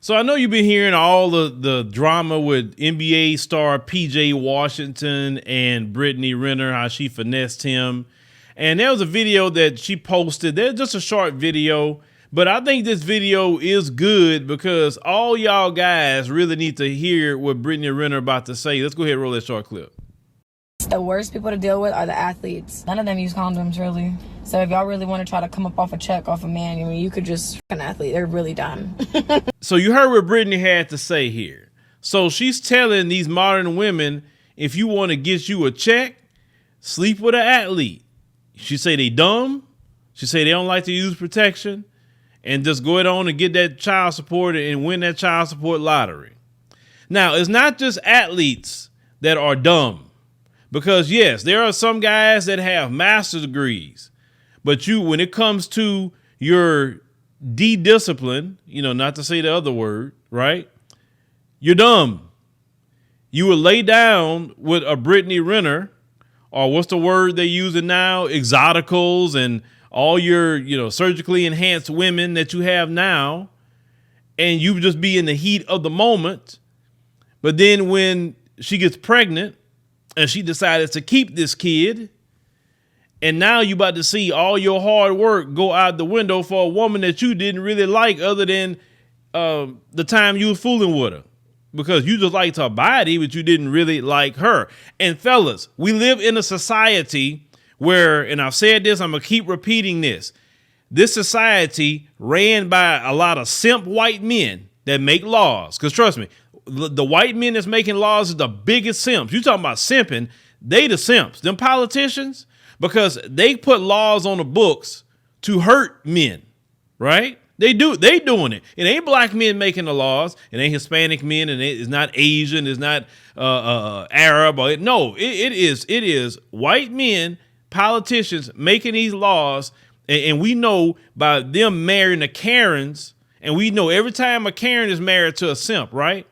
So I know you've been hearing all the drama with NBA star PJ Washington and Brittany Renner, how she finessed him. And there was a video that she posted. There's just a short video, but I think this video is good because all y'all guys really need to hear what Brittany Renner about to say. Let's go ahead and roll that short clip. The worst people to deal with are the athletes. None of them use condoms, really. So if y'all really want to try to come up off a check off a man, I mean, you could just an athlete. They're really dumb. So you heard what Brittany had to say here. So she's telling these modern women, if you want to get you a check, sleep with an athlete. She say they dumb. She say they don't like to use protection, and just go on and get that child support and win that child support lottery. Now, it's not just athletes that are dumb. Because yes, there are some guys that have master's degrees, but when it comes to your discipline, not to say the other word, right? You're dumb. You would lay down with a Brittany Renner, or what's the word they're using now? Exoticals and all your, surgically enhanced women that you have now. And you just be in the heat of the moment. But then when she gets pregnant, and she decided to keep this kid, and now you about to see all your hard work go out the window for a woman that you didn't really like other than the time you was fooling with her, because you just liked her body, but you didn't really like her. And fellas, we live in a society where, and I've said this, I'm going to keep repeating this. This society ran by a lot of simp white men that make laws. Because trust me, the white men that's making laws is the biggest simps. You talking about simping, they the simps. Them politicians, because they put laws on the books to hurt men, right? They doing it. It ain't black men making the laws. It ain't Hispanic men, and it's not Asian. It's not Arab. It is white men, politicians making these laws, and we know by them marrying the Karens, and we know every time a Karen is married to a simp, right?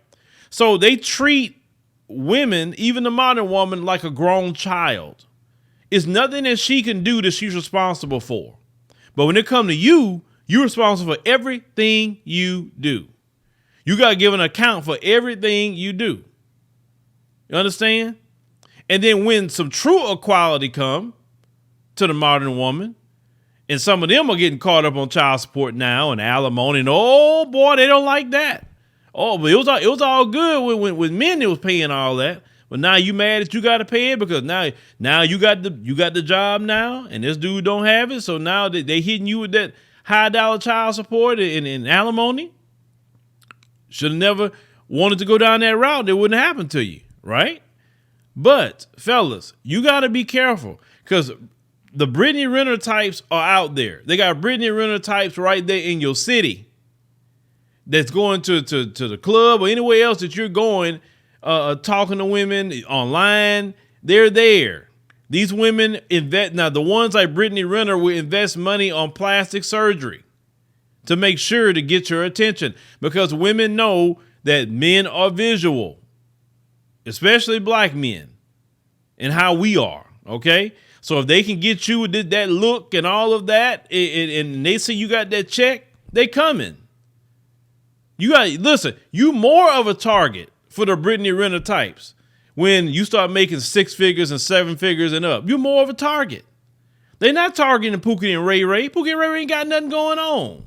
So they treat women, even the modern woman, like a grown child. It's nothing that she can do that she's responsible for. But when it comes to you, you're responsible for everything you do. You got to give an account for everything you do. You understand? And then when some true equality come to the modern woman, and some of them are getting caught up on child support now and alimony, and oh boy, they don't like that. Oh, but it was all good when men that was paying all that. But now you mad that you got to pay it because now you got the job now, and this dude don't have it. So now they hitting you with that high dollar child support and alimony. Should have never wanted to go down that route. It wouldn't happen to you, right? But fellas, you got to be careful because the Brittany Renner types are out there. They got Brittany Renner types right there in your city that's going to the club or anywhere else that you're going, talking to women online. They're there. These women invest. Now, the ones like Brittany Renner will invest money on plastic surgery to make sure to get your attention, because women know that men are visual, especially black men, and how we are. Okay. So if they can get you with that look and all of that, and they see you got that check, they coming. Listen, you more of a target for the Brittany Renner types when you start making 6 figures and 7 figures and up. You're more of a target. They're not targeting Pookie and Ray Ray. Pookie and Ray Ray ain't got nothing going on.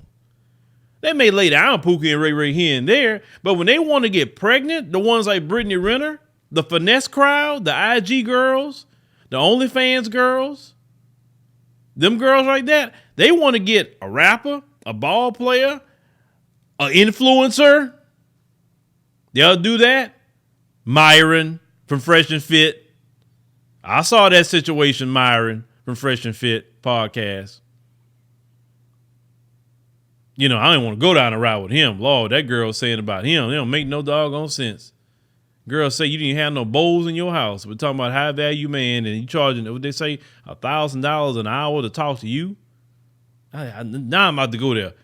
They may lay down Pookie and Ray Ray here and there, but when they want to get pregnant, the ones like Brittany Renner, the finesse crowd, the IG girls, the OnlyFans girls, them girls like that, they want to get a rapper, a ball player, an influencer. They'll do that. Myron from Fresh and Fit. I saw that situation, Myron from Fresh and Fit podcast. I didn't want to go down the route with him. Lord, that girl saying about him, they don't make no doggone sense. Girls say you didn't have no bowls in your house. We're talking about high value man, and you charging, what they say, $1,000 an hour to talk to you. Now I'm about to go there.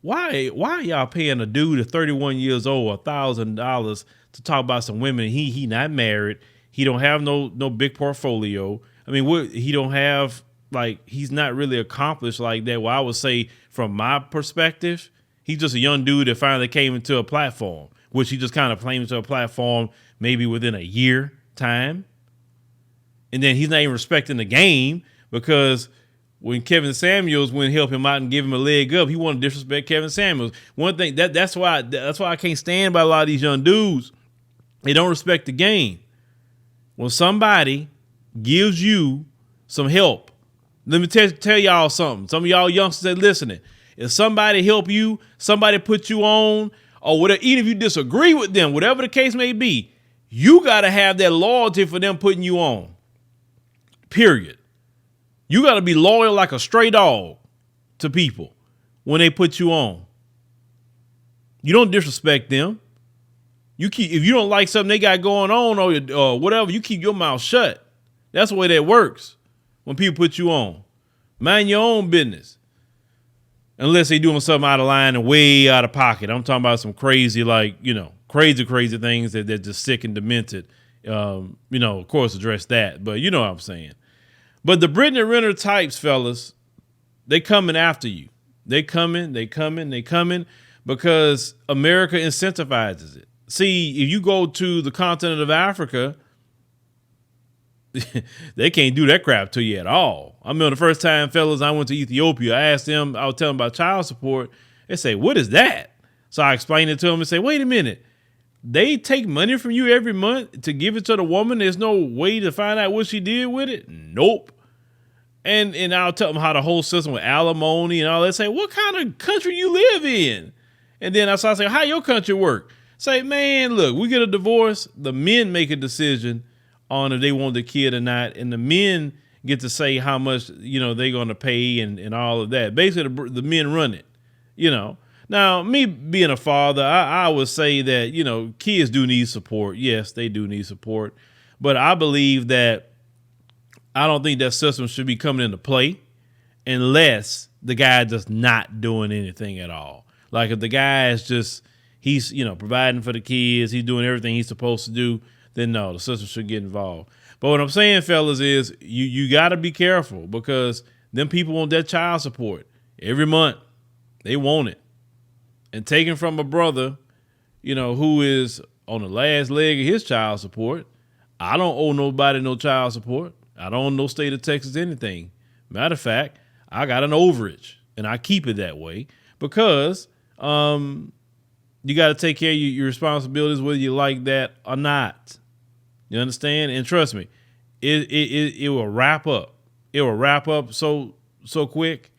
Why are y'all paying a dude at 31 years old $1,000 to talk about some women? He not married. He don't have no big portfolio. I mean, he don't have, like, he's not really accomplished like that. Well, I would say from my perspective, He's just a young dude that finally came into a platform, which he just kind of came into a platform maybe within a year time. And then he's not even respecting the game, because when Kevin Samuels went help him out and give him a leg up, he wanted to disrespect Kevin Samuels. One thing that's why I can't stand by a lot of these young dudes. They don't respect the game. When somebody gives you some help, let me tell y'all something. Some of y'all youngsters that listening, if somebody help you, somebody put you on, or whatever, even if you disagree with them, whatever the case may be, you got to have that loyalty for them putting you on. Period. You got to be loyal like a stray dog to people when they put you on. You don't disrespect them. If you don't like something they got going on or whatever, you keep your mouth shut. That's the way that works when people put you on. Mind your own business. Unless they doing something out of line and way out of pocket. I'm talking about some crazy, crazy things that just sick and demented. Of course, address that. But you know what I'm saying. But the Brittany Renner types, fellas, they coming after you. They coming because America incentivizes it. See, if you go to the continent of Africa, they can't do that crap to you at all. I remember the first time, fellas, I went to Ethiopia. I asked them, I was telling them about child support. They say, what is that? So I explained it to them and say, wait a minute. They take money from you every month to give it to the woman. There's no way to find out what she did with it. Nope. And I'll tell them how the whole system with alimony and all that. Say, what kind of country you live in? And then I say, how your country work? Say, man, look, we get a divorce. The men make a decision on if they want the kid or not. And the men get to say how much, they're going to pay and all of that. Basically, the men run it, Now, me being a father, I would say that, kids do need support. Yes, they do need support. But I believe that I don't think that system should be coming into play unless the guy just not doing anything at all. Like if the guy is just, he's, providing for the kids, he's doing everything he's supposed to do, then no, the system should get involved. But what I'm saying, fellas, is you got to be careful because them people want that child support every month. They want it. And taking from a brother, who is on the last leg of his child support, I don't owe nobody no child support. I don't owe no state of Texas anything. Matter of fact, I got an overage and I keep it that way because you got to take care of your responsibilities, whether you like that or not. You understand? And trust me, it will wrap up. It will wrap up so quick.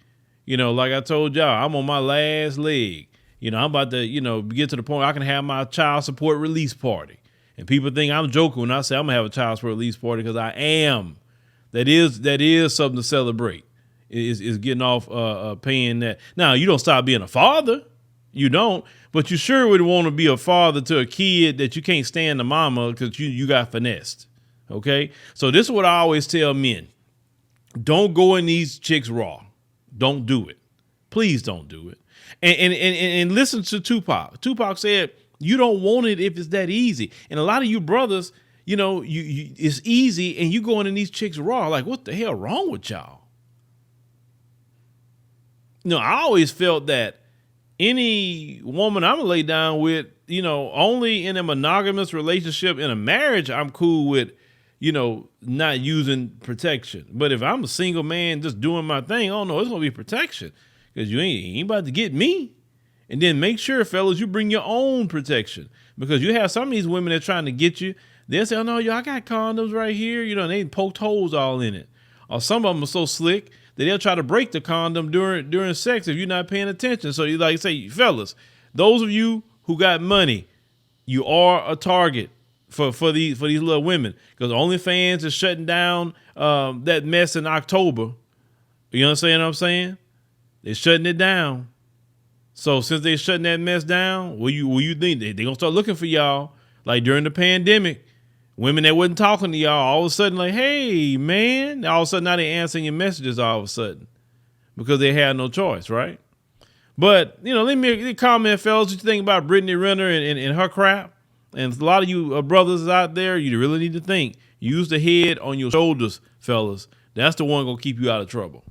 Like I told y'all, I'm on my last leg. I'm about to, get to the point where I can have my child support release party. And people think I'm joking when I say I'm gonna have a child support release party because I am. That is something to celebrate. Is getting off paying that. Now you don't stop being a father. You don't, but you sure would want to be a father to a kid that you can't stand the mama because you got finessed. Okay, so this is what I always tell men: don't go in these chicks raw. Don't do it. Please don't do it. And listen to Tupac. Tupac said, "You don't want it if it's that easy." And a lot of you brothers, you it's easy, and you going in these chicks raw. Like, what the hell wrong with y'all? I always felt that any woman I'm gonna lay down with, only in a monogamous relationship, in a marriage, I'm cool with, not using protection. But if I'm a single man just doing my thing, oh no, it's gonna be protection because you ain't about to get me. And then make sure, fellas, you bring your own protection because you have some of these women that are trying to get you. They'll say, oh no, I got condoms right here. And they poked holes all in it. Or some of them are so slick that they'll try to break the condom during sex if you're not paying attention. So you like say, fellas, those of you who got money, you are a target for these little women because OnlyFans is shutting down that mess in October. You understand what I'm saying? They're shutting it down. So since they're shutting that mess down, what you think they're gonna start looking for y'all? Like during the pandemic, women that wasn't talking to y'all, all of a sudden like, hey man, all of a sudden now they answering your messages all of a sudden because they had no choice, right? But let me comment, fellas, what you think about Brittany Renner and her crap. And a lot of you brothers out there, you really need to think. Use the head on your shoulders, fellas. That's the one gonna keep you out of trouble.